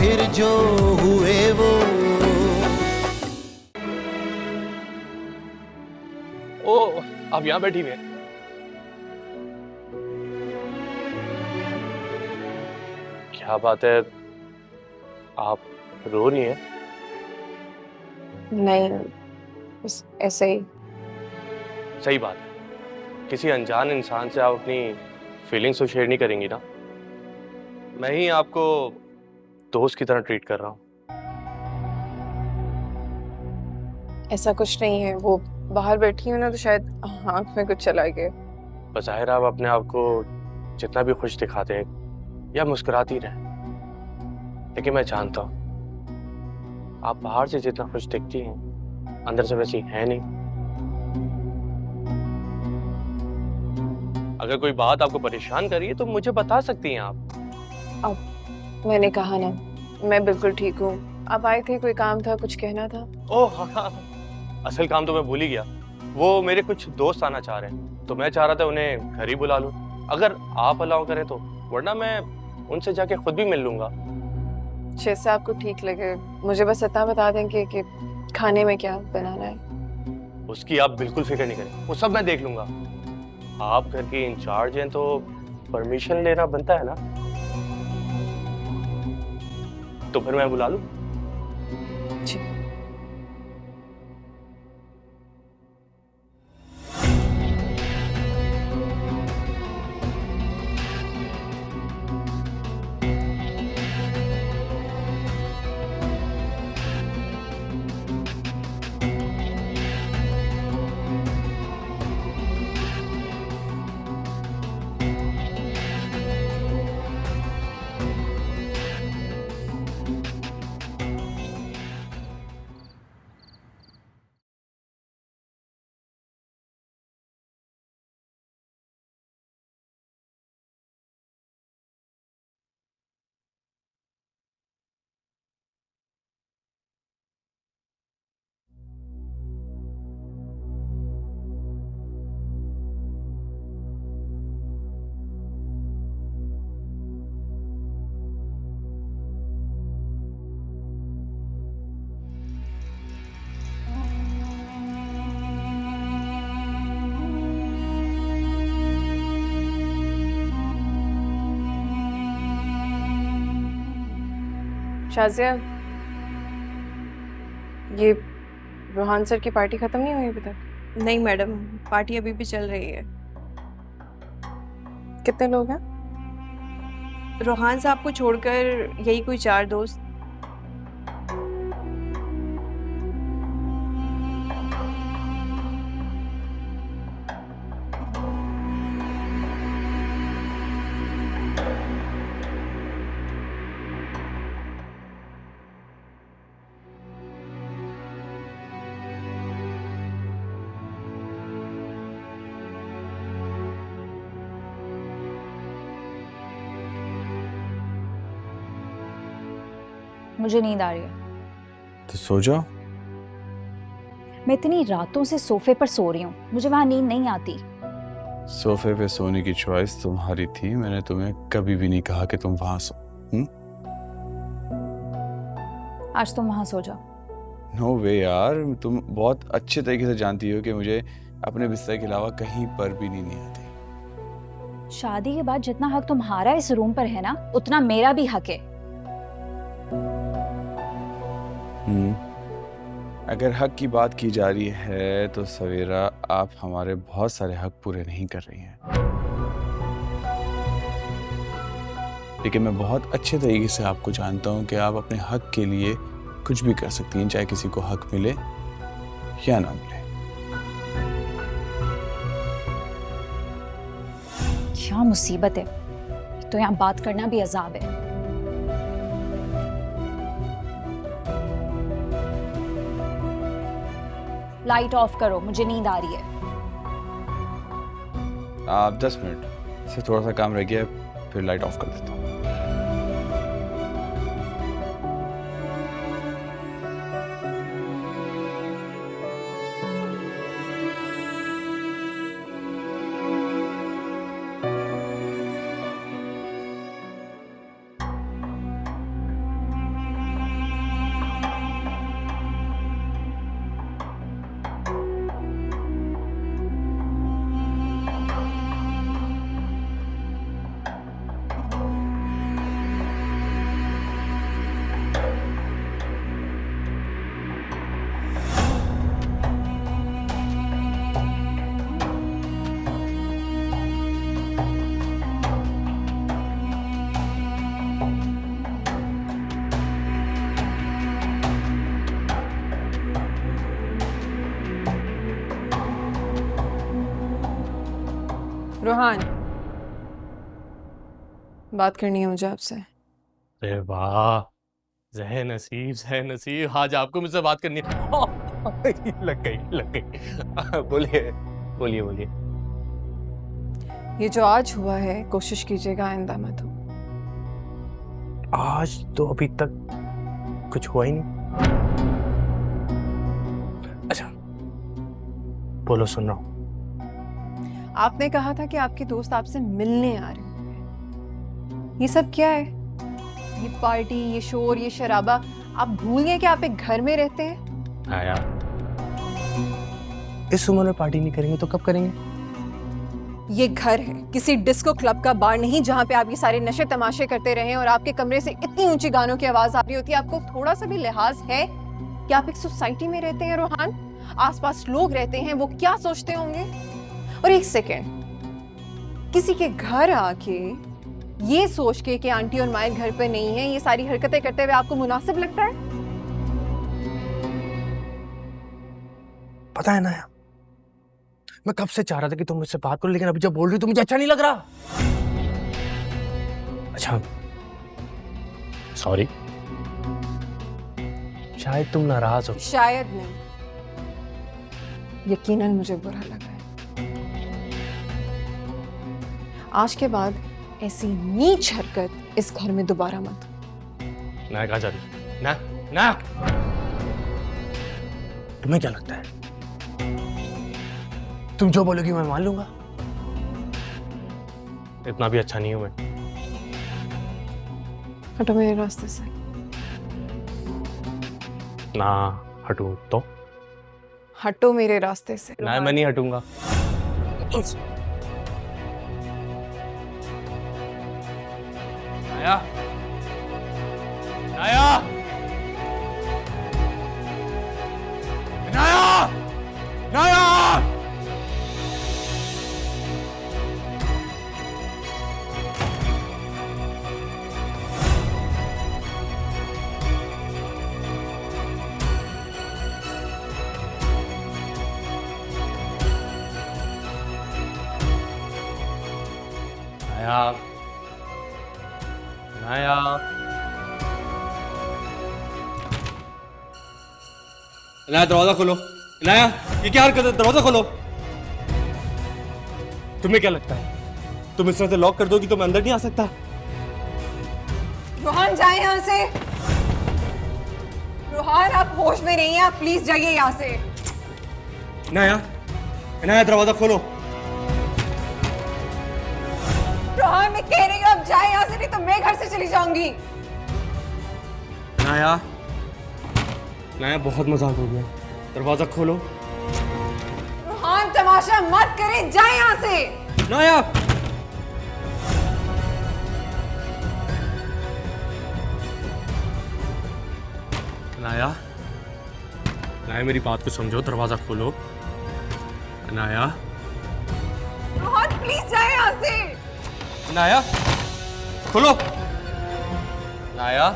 फिर जो हुए वो। ओ, आप यहाँ बैठी हुई हैं? क्या बात है, आप रो रही हैं? नहीं, बस ऐसे ही। सही बात है, किसी अनजान इंसान से आप अपनी फीलिंग्स तो शेयर नहीं करेंगी ना। मैं ही आपको दोस्त की तरह ट्रीट कर रहा हूँ। ऐसा कुछ नहीं है, वो बाहर बैठी हूँ ना तो शायद आँख में कुछ चला गया। बज़ाहिर आप अपने आप को जितना भी खुश दिखाते हैं या मुस्कुराती रहें, लेकिन मैं जानता हूँ आप बाहर से जितना खुश दिखती हैं अंदर से वैसी हैं नहीं। अगर कोई बात आपको परेशान कर रही है तो मुझे बता सकती हैं आप। अब मैंने कहा ना, मैं बिल्कुल ठीक हूँ। आप आए थे, कोई काम था, कुछ कहना था? ओह हाँ हाँ, असल काम तो मैं भूल ही गया। वो मेरे कुछ दोस्त आना चाह रहे हैं तो मैं चाह रहा था उन्हें घर ही बुला लूं, अगर आप अलाउ करें तो, वरना मैं उनसे जाके खुद भी मिल लूंगा। जैसे आपको ठीक लगे, मुझे बस इतना बता दें कि खाने में क्या बनाना है। उसकी आप बिल्कुल फिक्र नहीं करें, वो सब मैं देख लूंगा। आप घर के इंचार्ज हैं तो परमिशन लेना बनता है ना, तो फिर मैं बुला लूं। जी। शाज़िया, ये रोहान सर की पार्टी खत्म नहीं हुई अभी तक? नहीं मैडम, पार्टी अभी भी चल रही है। कितने लोग हैं? रोहान साहब को छोड़कर यही कोई 4 दोस्त। मुझे नींद आ रही है। तो सो जाओ। मैं इतनी रातों से सोफे पर सो रही हूँ, मुझे वहां नींद नहीं आती। सोफे पे सोने की चॉइस तुम्हारी थी, मैंने तुम्हें कभी भी नहीं कहा कि तुम वहां सो। आज तुम वहां सो जाओ। नो वे यार, तुम बहुत अच्छे तरीके से जानती हो कि मुझे अपने बिस्तर के अलावा कहीं पर भी नींद नहीं आती। शादी के बाद जितना हक तुम्हारा इस रूम पर है ना, उतना मेरा भी हक है। अगर हक की बात की जा रही है तो सवेरा, आप हमारे बहुत सारे हक पूरे नहीं कर रही हैं। लेकिन मैं बहुत अच्छे तरीके से आपको जानता हूं कि आप अपने हक के लिए कुछ भी कर सकती हैं, चाहे किसी को हक मिले या ना मिले। क्या मुसीबत है, तो यहाँ बात करना भी अजाब है। लाइट ऑफ करो, मुझे नींद आ रही है। आप 10 मिनट से थोड़ा सा काम रह गया है, फिर लाइट ऑफ कर देता हूँ। रोहान, बात करनी है मुझे आपसे। अरे वाह, जह नसीब, आज आपको मुझसे बात करनी है। लग गई। बोलिए बोलिए बोलिए। ये जो आज हुआ है, कोशिश कीजिएगा आइंदा मत हो। आज तो अभी तक कुछ हुआ ही नहीं। अच्छा बोलो, सुन रहा हूँ। आपने कहा था कि आपके दोस्त आपसे मिलने आ रहे हैं। ये सब क्या है? ये पार्टी, ये शोर, ये शराबा, आप भूल गए कि आप एक घर में रहते हैं? हाँ यार, इस उम्र में पार्टी नहीं करेंगे तो कब करेंगे? ये घर है, किसी डिस्को क्लब का बार नहीं जहाँ पे आप ये सारे नशे तमाशे करते रहे और आपके कमरे से इतनी ऊंची गानों की आवाज आ रही होती है। आपको थोड़ा सा भी लिहाज है कि आप एक सोसाइटी में रहते हैं रोहान? आसपास लोग रहते हैं, वो क्या सोचते होंगे? और एक सेकेंड, किसी के घर आके ये सोच के कि आंटी और माए घर पे नहीं है, ये सारी हरकतें करते हुए आपको मुनासिब लगता है? पता है ना यार, मैं कब से चाह रहा था कि तुम मुझसे बात करो, लेकिन अभी जब बोल रही हो तो मुझे अच्छा नहीं लग रहा। अच्छा सॉरी, शायद तुम नाराज हो। शायद नहीं, यकीनन मुझे बुरा लगा है। आज के बाद ऐसी नीच हरकत इस घर में दोबारा मत। ना कहा जा रही ना ना। तुम्हें क्या लगता है तुम जो बोलोगी मैं मान लूंगा? इतना भी अच्छा नहीं हूं मैं। हटो मेरे रास्ते से। ना हटूं तो? हटो मेरे रास्ते से। ना मैं नहीं हटूंगा। नाया, नाया, नाया, नाया। नाया, नाया, नाया दरवाजा खोलो। नाया, ये क्या हरकत है? दरवाजा खोलो। तुम्हें क्या लगता है तुम इस तरह से लॉक कर दोगी तो मैं अंदर नहीं आ सकता? रोहान जाए यहाँ से। रोहान आप होश में नहीं हैं, आप प्लीज जाइए यहाँ से। नाया, नाया दरवाजा खोलो। रोहान मैं कह रही हूँ आप जाए यहाँ से, नहीं तो मैं घर से चली जाऊंगी। नाया, नाया बहुत मजाक हो गया, दरवाजा खोलो। रोहान तमाशा मत करें, जाए यहाँ से। नाया, नाया, नाया मेरी बात को समझो, दरवाजा खोलो। नाया, रोहान प्लीज जाए यहाँ से। नाया खोलो। नाया,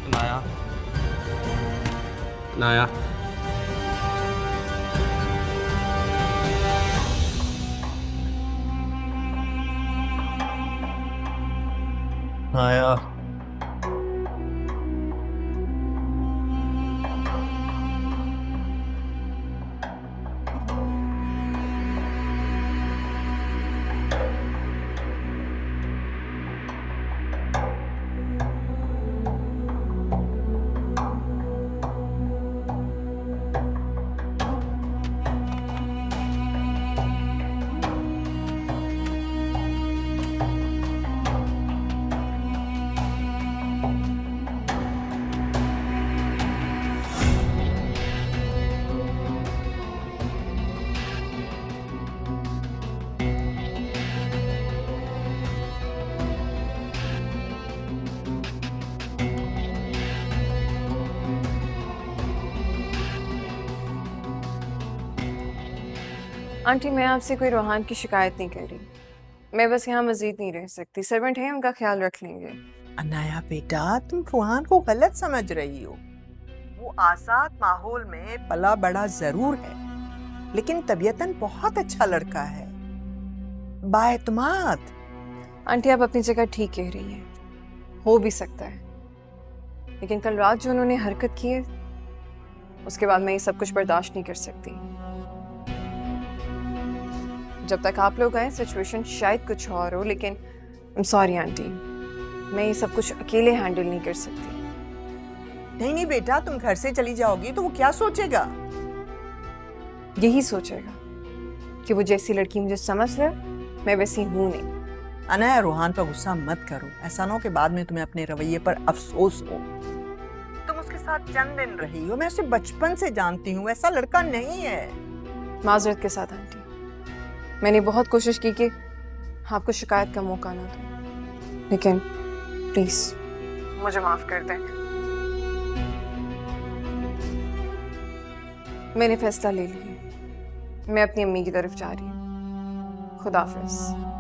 नाया, नाया, नाया। आंटी मैं आपसे कोई रोहान की शिकायत नहीं कर रही, मैं बस यहाँ मजीद नहीं रह सकती। सर्वेंट है, उनका ख्याल रख लेंगे। अनाया बेटा, तुम रोहान को गलत समझ रही हो। वो आजाद माहौल में पला बड़ा जरूर है, लेकिन तबीयतन बहुत अच्छा लड़का है। बाएतमाद। आंटी आप अपनी जगह ठीक कह रही हैं, हो भी सकता है, लेकिन कल रात जो उन्होंने हरकत की है उसके बाद मैं ये सब कुछ बर्दाश्त नहीं कर सकती। जब तक आप लोग आए सिचुएशन शायद कुछ और हो, लेकिन आई एम सॉरी आंटी, मैं ये सब कुछ अकेले हैंडल नहीं कर सकती। नहीं बेटा, तुम घर से चली जाओगी तो वो क्या सोचेगा? यही सोचेगा कि वो जैसी लड़की मुझे समझ ले मैं वैसी हूं नहीं। अनाया, रोहान पर गुस्सा मत करो। ऐसा ना हो कि बाद में तुम्हें अपने रवैये पर अफसोस हो। तुम उसके साथ चंद दिन रही हो, मैं उसे बचपन से जानती हूँ, ऐसा लड़का नहीं है। माजरत के साथ आंटी, मैंने बहुत कोशिश की कि आपको शिकायत का मौका ना दूं, लेकिन प्लीज मुझे माफ कर दें। मैंने फैसला ले लिया, मैं अपनी अम्मी की तरफ जा रही हूँ। खुदा हाफिज।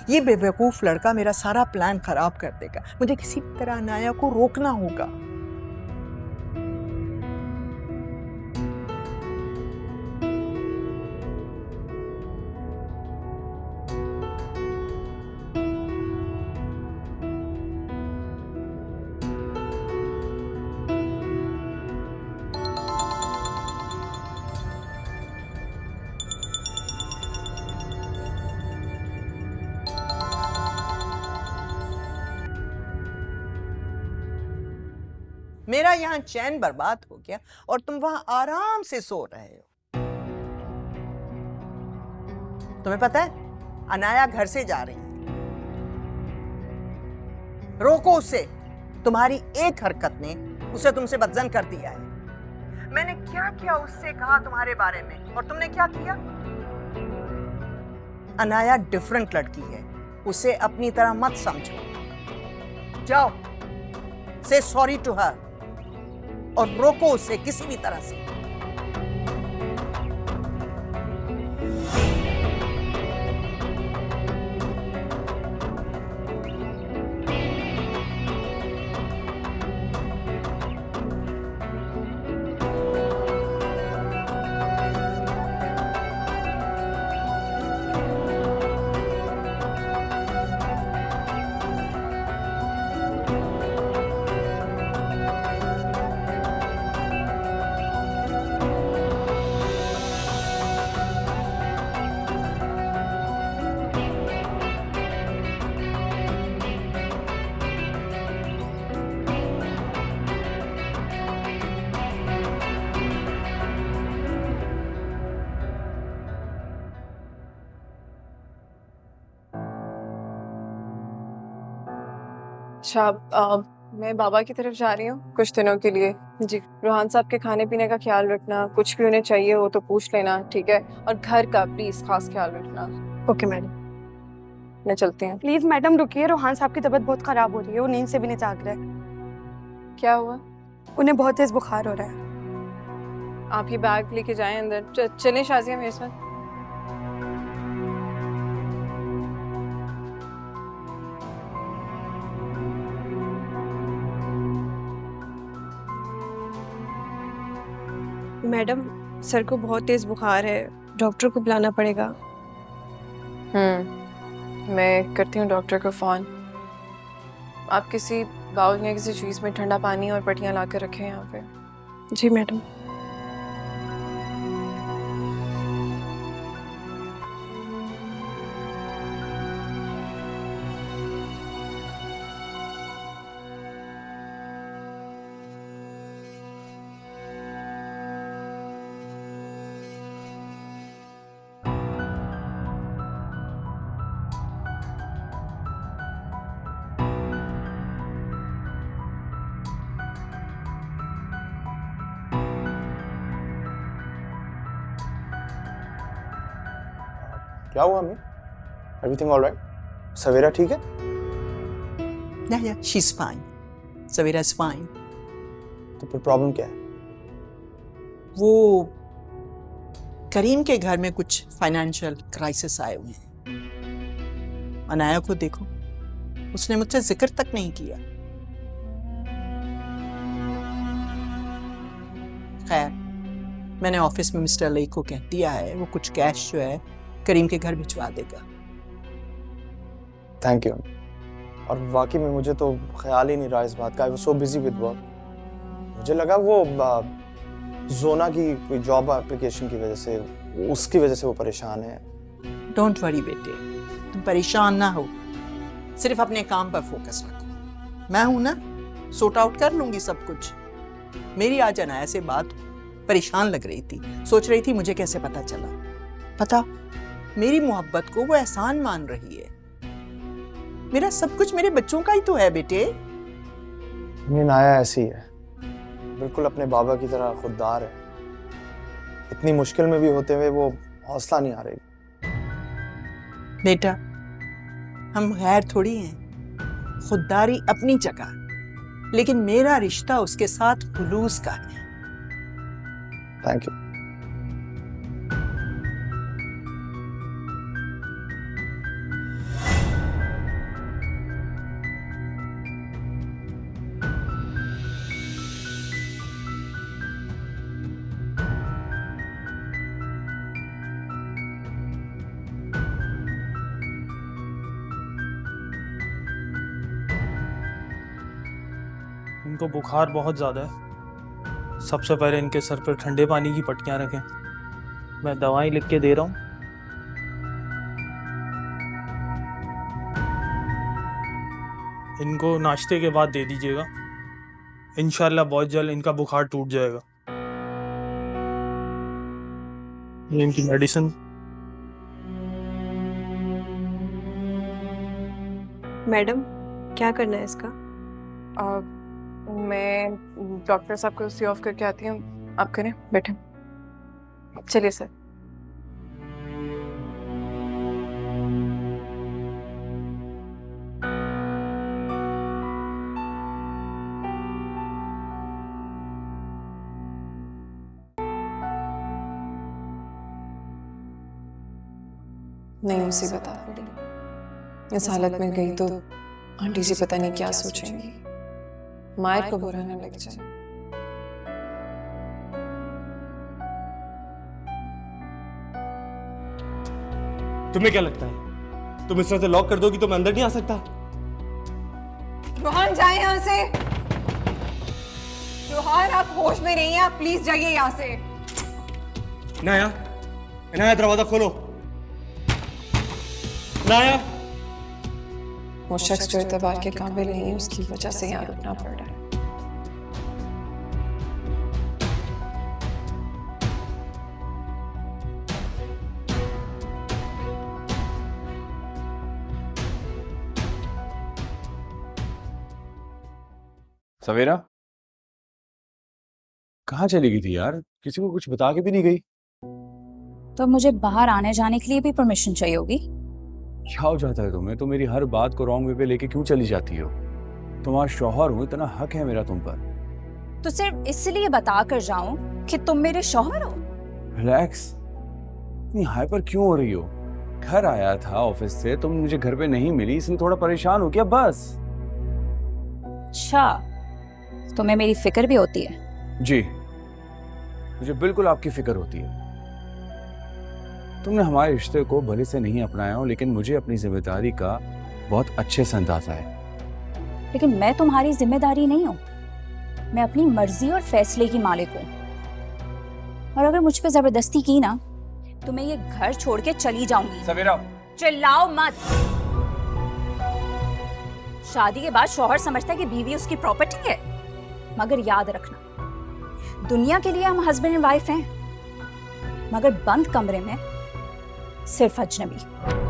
ये बेवकूफ लड़का मेरा सारा प्लान खराब कर देगा। मुझे किसी तरह अनाया को रोकना होगा। मेरा यहाँ चैन बर्बाद हो गया और तुम वहां आराम से सो रहे हो। तुम्हें पता है अनाया घर से जा रही है, रोको उसे। तुम्हारी एक हरकत ने उसे तुमसे बदजन कर दिया है। मैंने क्या क्या उससे कहा तुम्हारे बारे में और तुमने क्या किया? अनाया डिफरेंट लड़की है, उसे अपनी तरह मत समझो। जाओ, से सॉरी टू हर और रोको उसे किसी भी तरह से। अच्छा, मैं बाबा की तरफ जा रही हूँ कुछ दिनों के लिए। जी, रोहान साहब के खाने पीने का ख्याल रखना, कुछ भी उन्हें चाहिए हो तो पूछ लेना, ठीक है? और घर का प्लीज खास ख्याल रखना। Okay madam. मैं चलती हूँ। प्लीज मैडम रुकिए, रोहान साहब की तबीयत बहुत खराब हो रही है, वो नींद से भी नहीं जाग रहे। क्या हुआ? उन्हें बहुत तेज बुखार हो रहा है। आप ये बैग लेके जाएं अंदर। चलें शाजिया मेरे साथ। मैडम, सर को बहुत तेज बुखार है, डॉक्टर को बुलाना पड़ेगा। मैं करती हूँ डॉक्टर को फ़ोन। आप किसी बाउल या किसी चीज़ में ठंडा पानी और पट्टियाँ ला कर रखें यहाँ पे। जी मैडम। क्या हुआ हमें? Everything all right? सवेरा ठीक है? Yeah, she's fine. Savera is fine. तो फिर प्रॉब्लम क्या है? वो करीम के घर में कुछ फाइनेंशियल क्राइसिस आए हुए हैं अनाया को देखो, उसने मुझसे जिक्र तक नहीं किया। खैर, मैंने ऑफिस में मिस्टर अली को कह दिया है, वो कुछ कैश जो है करीम के घर भिजवा देगा। Thank you. और वाकई में मुझे तो ख्याल ही नहीं रहा इस बात का। आई was so busy with work. मुझे लगा वो जोना की कोई जॉब एप्लीकेशन की वजह से, उसकी वजह से वो परेशान है। डोंट वरी बेटे, तुम परेशान ना हो, सिर्फ अपने काम पर फोकस रखो। मैं हूं ना, सॉर्ट आउट कर लूंगी सब कुछ। मेरी आज अनाया से बात परेशान लग रही थी, सोच रही थी मुझे कैसे पता चला। पता, मेरी मोहब्बत को वो एहसान मान रही है। मेरा सब कुछ मेरे बच्चों का ही तो है बेटे। मेरी नाया ऐसी है, बिल्कुल अपने बाबा की तरह खुददार है। इतनी मुश्किल में भी होते हुए वो हौसला नहीं आ रही। बेटा, हम गैर थोड़ी हैं, खुददारी अपनी जगह, लेकिन मेरा रिश्ता उसके साथ खुलूस का है। Thank you. इनको बुखार बहुत ज़्यादा है। सबसे पहले इनके सर पर ठंडे पानी की पट्टियाँ रखें। मैं दवाई लिख के दे रहा हूँ। इनको नाश्ते के बाद दे दीजिएगा। इंशाल्लाह बहुत जल्द इनका बुखार टूट जाएगा। ये इनकी मेडिसिन। मैडम, क्या करना है इसका? मैं डॉक्टर साहब को सी ऑफ करके आती हूँ, आप करें, बैठे। चलिए सर। नहीं मुसीबत आ पड़ी, इस हालत में गई तो आंटी जी पता नहीं क्या सोचेंगी, मायर को बुरा न लग जाए। तुम्हें क्या लगता है तुम इस तरह से लॉक कर दोगी तो मैं अंदर नहीं आ सकता? रोहान जाए यहाँ से। रोहान, आप होश में नहीं हैं, आप प्लीज जाइए यहाँ से। नाया, नाया दरवाजा खोलो। नाया, वो शख्स जो एतबार के काबिल नहीं है, उसकी वजह से यहाँ रुकना पड़ रहा है। सवेरा कहाँ चली गई थी यार? किसी को कुछ बता के भी नहीं गई। तो मुझे बाहर आने जाने के लिए भी परमिशन चाहिए होगी। क्या हो जाता है तुम्हें? तो मेरी हर बात को रॉन्ग वे पे लेके क्यों चली जाती हो? तुम्हारा शौहर हूँ, इतना हक है मेरा तुम पर। तो सिर्फ इसलिए बता कर जाऊं कि तुम मेरे शौहर हो? रिलैक्स, इतनी हाइपर क्यों हो रही हो? घर आया था ऑफिस से, तुम मुझे घर पे नहीं मिली इसलिए थोड़ा परेशान हो गया बस। अच्छा, तुम्हें मेरी फिक्र भी होती है? जी, मुझे बिल्कुल आपकी फिक्र होती है। तुमने हमारे रिश्ते को भले से नहीं अपनाया हो, लेकिन मुझे अपनी जिम्मेदारी का बहुत अच्छे से अंदाजा है। लेकिन मैं तुम्हारी जिम्मेदारी नहीं हूं, मैं अपनी मर्जी और फैसले की मालिक हूं। और अगर मुझ पे जबरदस्ती की ना तो मैं ये घर छोड़ के चली जाऊंगी। सवेरा, चिल्लाओ मत। शादी के बाद शौहर समझता है कि बीवी उसकी प्रॉपर्टी है, मगर याद रखना, दुनिया के लिए हम हस्बैंड एंड वाइफ हैं, मगर बंद कमरे में सिर्फ अजनबी।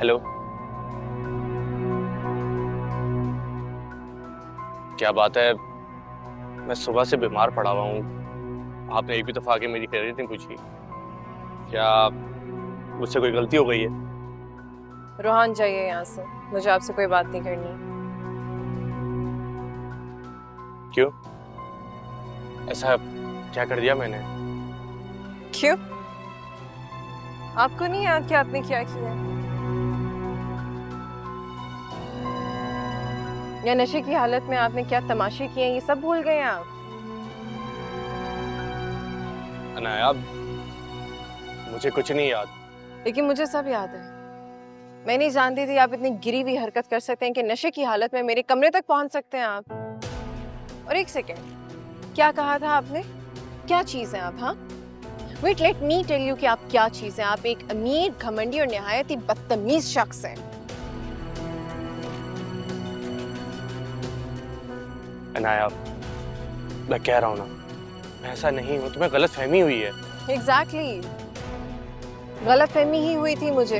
हेलो, क्या बात है? मैं सुबह से बीमार पड़ा हुआ हूँ। आपने एक भी दफा आके मेरी खैरियत नहीं पूछी। क्या मुझसे कोई गलती हो गई है? रोहान, जाइए यहाँ से, मुझे आपसे कोई बात नहीं करनी। क्यों? ऐसा क्या कर दिया मैंने? क्यों? आपको नहीं याद कि आपने क्या किया? या नशे की हालत में आपने क्या तमाशे किए, ये सब भूल गए आप? अनाया, मुझे कुछ नहीं याद। लेकिन मुझे सब याद है। मैं नहीं जानती थी आप इतनी गिरी हुई हरकत कर सकते हैं कि नशे की हालत में मेरे कमरे तक पहुंच सकते हैं आप। और एक सेकेंड, क्या कहा था आपने? क्या चीज है आप? हाँ, wait, let me tell you कि आप क्या चीज हैं। आप एक अमीर, घमंडी और निहायत ही बदतमीज शख्स हैं। अनाया, मैं कह रहा हूँ ना, मैं ऐसा नहीं हूँ। तुम्हें गलत फहमी हुई है। एग्जैक्टली, गलत फहमी ही हुई थी मुझे,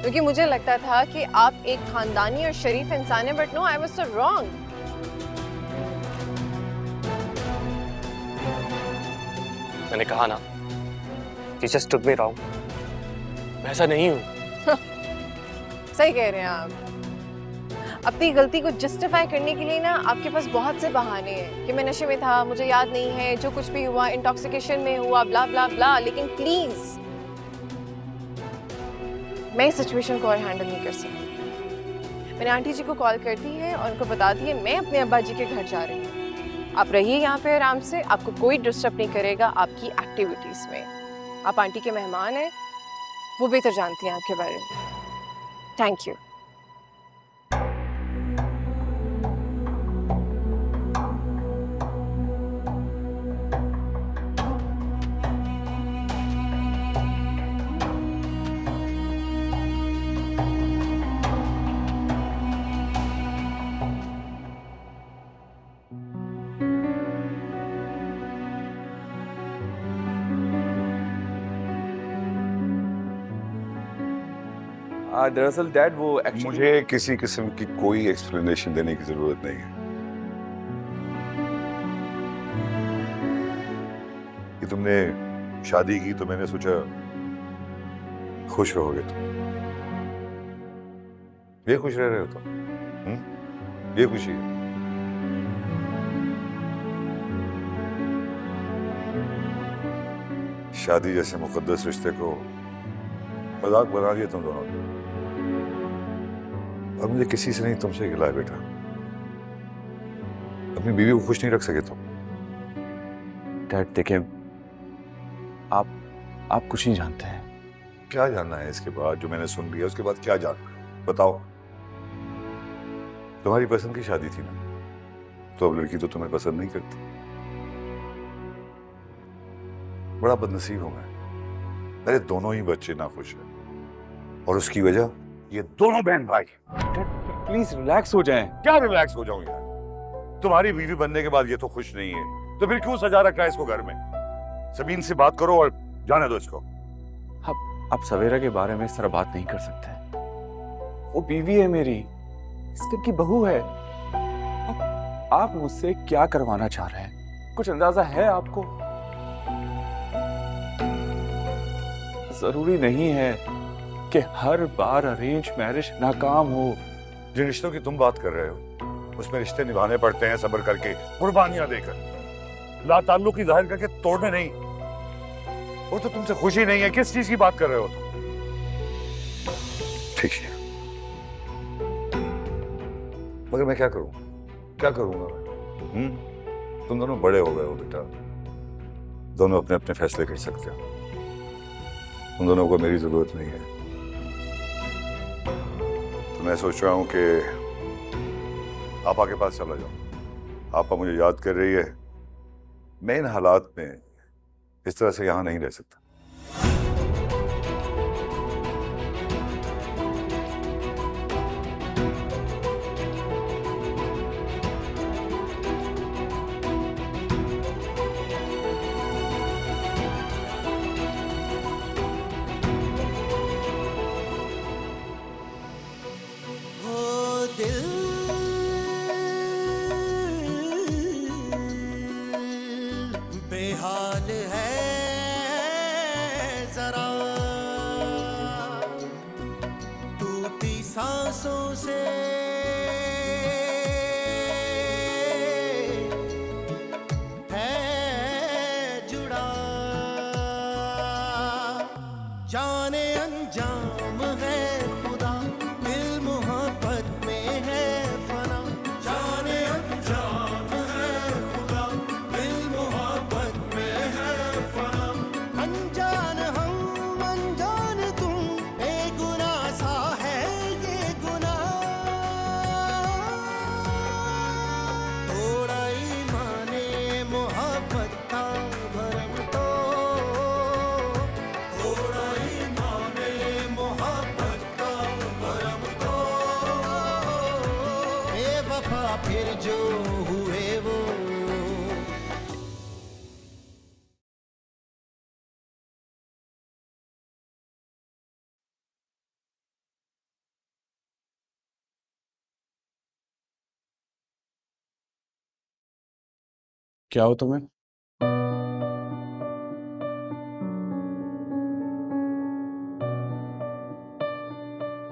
क्योंकि मुझे लगता था कि आप एक खानदानी और शरीफ इंसान हैं, but no, I was so wrong. मैंने कहा ना, you just took me wrong। मैं ऐसा नहीं हूँ। सही कह रहे हैं आप। अपनी गलती को जस्टिफाई करने के लिए ना आपके पास बहुत से बहाने हैं कि मैं नशे में था, मुझे याद नहीं है, जो कुछ भी हुआ इंटॉक्सिकेशन में हुआ, ब्ला ब्ला ब्ला। लेकिन प्लीज, मैं इस सिचुएशन को और हैंडल नहीं कर सकती। मैंने आंटी जी को कॉल कर दी है और उनको बता दी है मैं अपने अब्बा जी के घर जा रही हूँ। आप रहिए यहाँ पे आराम से, आपको कोई डिस्टर्ब नहीं करेगा आपकी एक्टिविटीज में। आप आंटी के मेहमान हैं, वो बेहतर जानती हैं आपके बारे में। Thank you. दरअसल डैड, वो मुझे किसी किस्म की कोई एक्सप्लेनेशन देने की जरूरत नहीं है। कि तुमने शादी की तो मैंने सोचा खुश रहोगे तुम। ये खुश रह रहे हो तुम? ये खुशी है? शादी जैसे मुकद्दस रिश्ते को मजाक बना दिया तुम दोनों ने। अब मुझे किसी से नहीं, तुमसे गिला है बेटा। अपनी बीवी को खुश नहीं रख सके तुम। डैड देखिए, आप कुछ नहीं जानते हैं। क्या जानना है इसके बाद? जो मैंने सुन लिया उसके बाद क्या जानना है? बताओ। तुम्हारी पसंद की शादी थी ना, तो अब लड़की तो तुम्हें पसंद नहीं करती। बड़ा बदनसीब हूं मैं। मेरे दोनों ही बच्चे नाखुश हैं और उसकी वजह ये दोनों बहन भाई। प्लीज रिलैक्स हो जाएं। क्या रिलैक्स हो जाऊं यार? तुम्हारी बीवी बनने के बाद ये तो खुश नहीं है, तो फिर क्यों सजा रखा है इसको घर में? सबीन से बात करो और जाने दो इसको। आप सवेरा के बारे में इस तरह बात नहीं कर सकते। वो बीवी है मेरी, इस घर की बहू है। आप मुझसे क्या करवाना चाह रहे हैं? कुछ अंदाजा है आपको? जरूरी नहीं है कि हर बार अरेंज मैरिज नाकाम हो। जिन रिश्तों की तुम बात कर रहे हो उसमें रिश्ते निभाने पड़ते हैं, सब्र करके, कुर्बानियां देकर, लाताल्लुकी जाहिर करके, तोड़ने नहीं। वो तो तुमसे खुशी नहीं है, किस चीज की बात कर रहे हो तुम? ठीक है, मगर मैं क्या करूं? क्या करूंगा मैं? तुम दोनों बड़े हो गए हो बेटा, दोनों अपने अपने फैसले कर सकते हो। तुम दोनों को मेरी जरूरत नहीं है। तो मैं सोच रहा हूं कि आपा के पास चला जाऊं। आपा मुझे याद कर रही है। मैं इन हालात में इस तरह से यहां नहीं रह सकता। बेहाल है जरा, टूटी सांसों से है जुड़ा, जाने अंजाम है खुदा, दिल मोहब्बत में है फना, जाने अंजाम है खुदा, दिल मोहब्बत में है फना, अनजान हम अनजान तुम, बेगुनाह सा है ये गुनाह, थोड़ा ही माने मोहब्बत का भरम तो, थोड़ा ही माने मोहब्बत का भरम तो, बेवफा फिर जो हुए वो। क्या हो तुम्हें?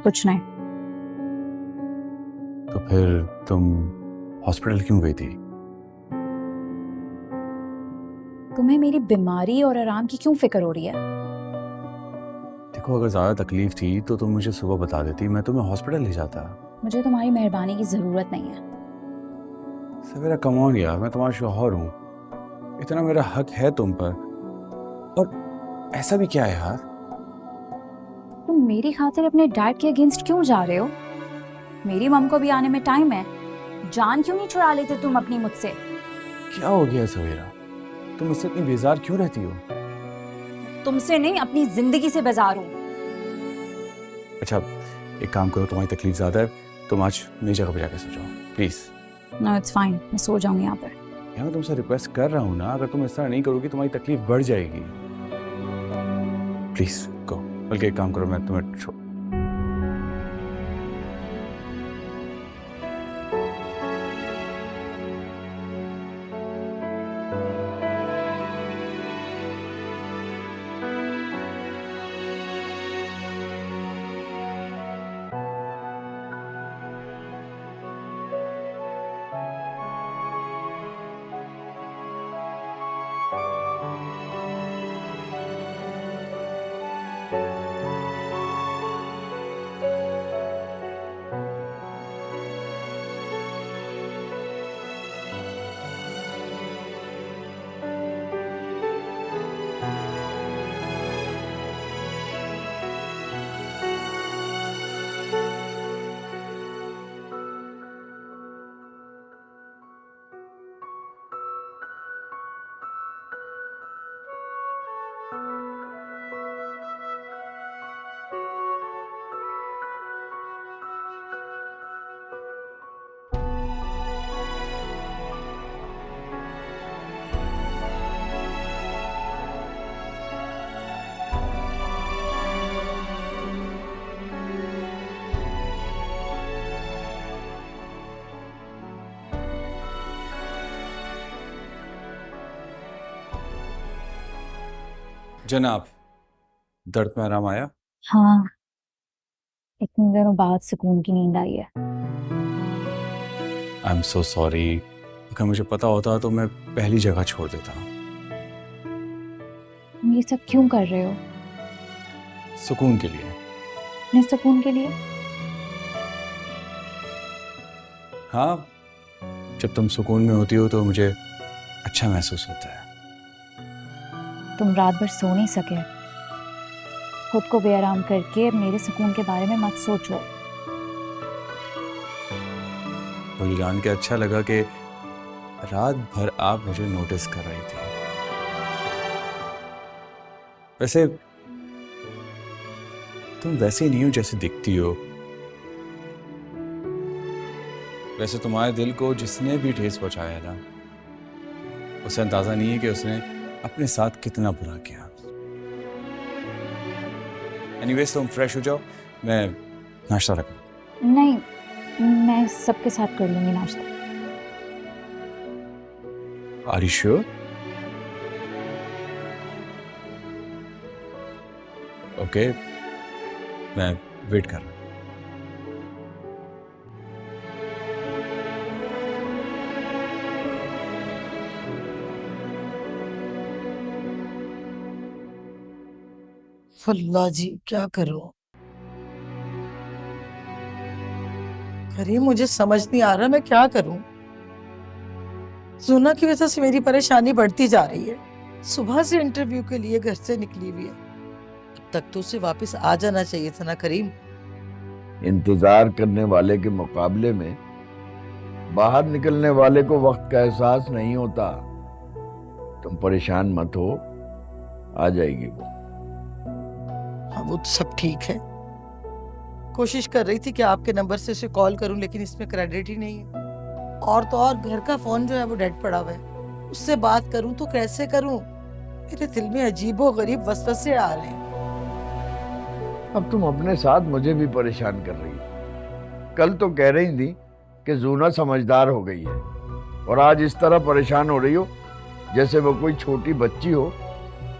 कुछ नहीं। तो फिर तुम हॉस्पिटल क्यों गई थी? तुम्हें मेरी बीमारी और आराम की क्यों फिक्र हो रही है? देखो, अगर ज्यादा तकलीफ थी तो तुम मुझे सुबह बता देती, मैं तुम्हें हॉस्पिटल ले जाता। मुझे तुम्हारी मेहरबानी की जरूरत नहीं है। सवेरा कम ऑन यार, मैं तुम्हारा शौहर हूँ, इतना मेरा हक है तुम पर। और ऐसा भी क्या है यार? तुम मेरी खातिर अपने डैड के अगेंस्ट क्यों जा रहे हो? मेरी मम को भी आने में टाइम है। जान क्यों नहीं छुड़ा लेते तुम अपनी मुझसे? क्या हो गया सवेरा? तुम मुझसे इतनी बेजार क्यों रहती हो? तुमसे नहीं, अपनी जिंदगी से बेजार हूँ। अच्छा, एक काम करो, तुम्हारी तकलीफ ज्यादा है, तुम आज मेरी जगह पे जाकर सो जाओ प्लीज। नो इट्स फाइन, मैं सो जाऊंगी यहाँ पर। यार मैं तुमसे रिक्वेस्ट कर रहा हूँ ना, अगर तुम इस तरह नहीं करोगी तुम्हारी तकलीफ बढ़ जाएगी। Please go. बल्कि एक काम करो, मैं तुम्हें जनाब, दर्द में आराम आया? हाँ, इतने दिनों बाद सुकून की नींद आई है। I am so sorry. अगर मुझे पता होता तो मैं पहली जगह छोड़ देता। तुम ये सब क्यों कर रहे हो? सुकून के लिए। अपने सुकून के लिए? हाँ, जब तुम सुकून में होती हो तो मुझे अच्छा महसूस होता है। तुम रात भर सो नहीं सके, खुद को बेआराम करके मेरे सुकून के बारे में मत सोचो। मुझे जान के अच्छा लगा कि रात भर आप मुझे नोटिस कर रही थी। वैसे तुम वैसे नहीं हो जैसे दिखती हो। वैसे तुम्हारे दिल को जिसने भी ठेस पहुंचाया ना, उसे अंदाजा नहीं है कि उसने अपने साथ कितना बुरा किया। एनीवेज, तुम फ्रेश हो जाओ, मैं नाश्ता रखूं। नहीं, मैं सबके साथ कर लूंगी नाश्ता। Are you sure? ओके, मैं वेट कर रहा हूँ। अल्लाह जी क्या करूं? करीम मुझे समझ नहीं आ रहा मैं क्या करूं। जूना की वजह से मेरी परेशानी बढ़ती जा रही है। सुबह से इंटरव्यू के लिए घर से निकली हुई है, अब तक तो उसे वापस आ जाना चाहिए था ना करीम। इंतजार करने वाले के मुकाबले में बाहर निकलने वाले को वक्त का एहसास नहीं होता। तुम परेशान मत हो, आ जाएगी वो। हाँ वो तो सब ठीक है। कोशिश कर रही थी कि आपके नंबर से उसे कॉल करूं, लेकिन इसमें क्रेडिट ही नहीं है। और तो और घर का फोन जो है वो डेड पड़ा हुआ है, उससे बात करूं तो कैसे करूं? मेरे दिल में अजीबो गरीब वसवसे आ रहे हैं। अब तुम अपने साथ मुझे भी परेशान कर रही हो। कल तो कह रही थी कि जूना समझदार हो गई है, और आज इस तरह परेशान हो रही हो जैसे वो कोई छोटी बच्ची हो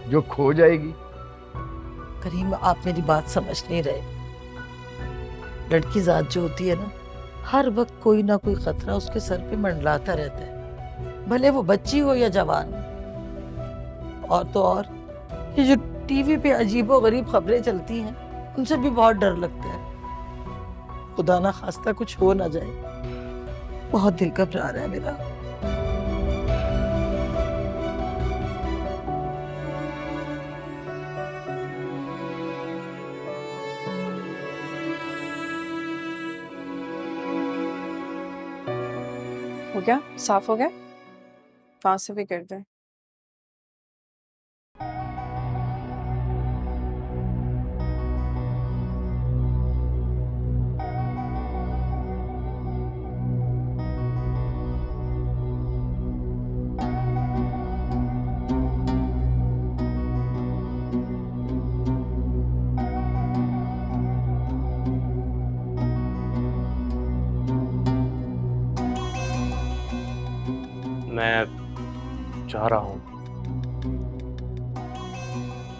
जो खो जाएगी। करीम आप मेरी बात समझ नहीं रहे। लड़की जात जो होती है ना, हर वक्त कोई ना कोई खतरा उसके सर पे मंडराता रहता है, भले वो बच्ची हो या जवान। और तो और ये जो टीवी पे अजीबो गरीब खबरें चलती हैं, उनसे भी बहुत डर लगता है। खुदा ना खास्ता कुछ हो ना जाए, बहुत दिल घबरा रहा है मेरा। हो गया? साफ हो गया? वहां से भी कर दे। मैं चाह रहा हूँ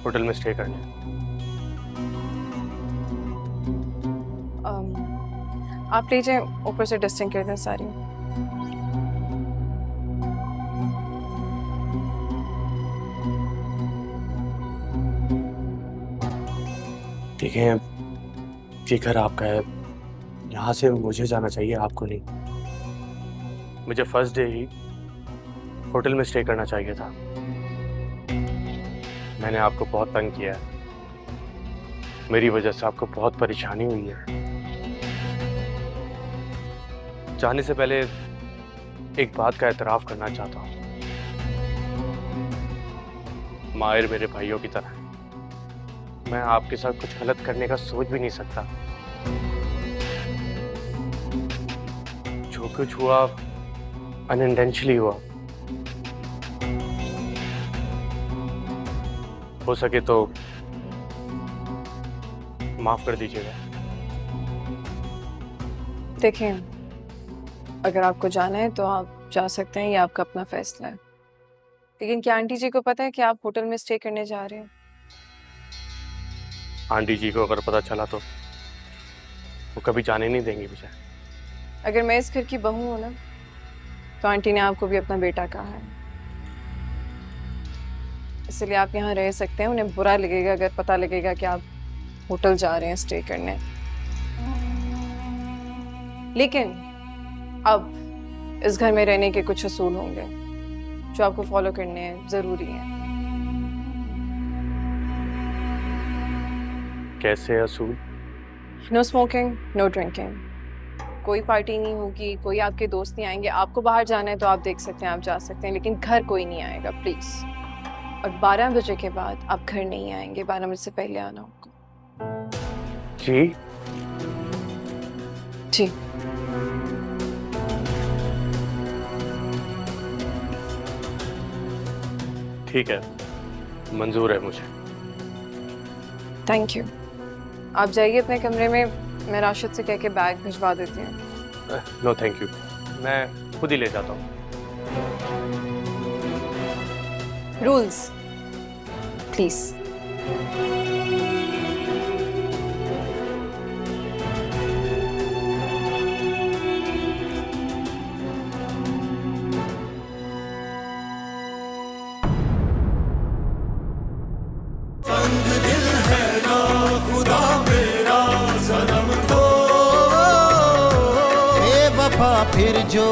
होटल में स्टे करने। आप लीजिए, ऊपर से डस्टिंग कर दें सारी। देखें, ये घर आपका है, यहाँ से मुझे जाना चाहिए, आपको नहीं। मुझे फर्स्ट डे ही होटल में स्टे करना चाहिए था। मैंने आपको बहुत तंग किया है, मेरी वजह से आपको बहुत परेशानी हुई है। जाने से पहले एक बात का एतराफ़ करना चाहता हूँ। माहिर मेरे भाइयों की तरह है, मैं आपके साथ कुछ गलत करने का सोच भी नहीं सकता। जो कुछ हुआ अनइंटेंशनली हुआ। हो सके तो माफ कर दीजिएगा। देखें, अगर आपको जाना है तो आप जा सकते हैं, ये आपका अपना फैसला है। लेकिन क्या आंटी जी को पता है कि आप होटल में स्टे करने जा रहे हैं? आंटी जी को अगर पता चला तो वो कभी जाने नहीं देंगी मुझे। अगर मैं इस घर की बहू हूं ना, तो आंटी ने आपको भी अपना बेटा कहा है, इसलिए आप यहाँ रह सकते हैं। उन्हें बुरा लगेगा अगर पता लगेगा कि आप होटल जा रहे हैं स्टे करने। लेकिन अब इस घर में रहने के कुछ असूल होंगे जो आपको फॉलो करने ज़रूरी हैं। कैसे असूल? नो स्मोकिंग, नो ड्रिंकिंग, कोई पार्टी नहीं होगी, कोई आपके दोस्त नहीं आएंगे। आपको बाहर जाना है तो आप देख सकते हैं, आप जा सकते हैं, लेकिन घर कोई नहीं आएगा प्लीज़। और 12 बजे के बाद आप घर नहीं आएंगे, 12 बजे से पहले आना होगा। जी जी। ठीक है, मंजूर है मुझे। Thank you. आप जाइए अपने कमरे में, मैं राशिद से कह के बैग भिजवा देती हूँ। नो थैंक यू, मैं खुद ही ले जाता हूँ। Rules please. फिर जो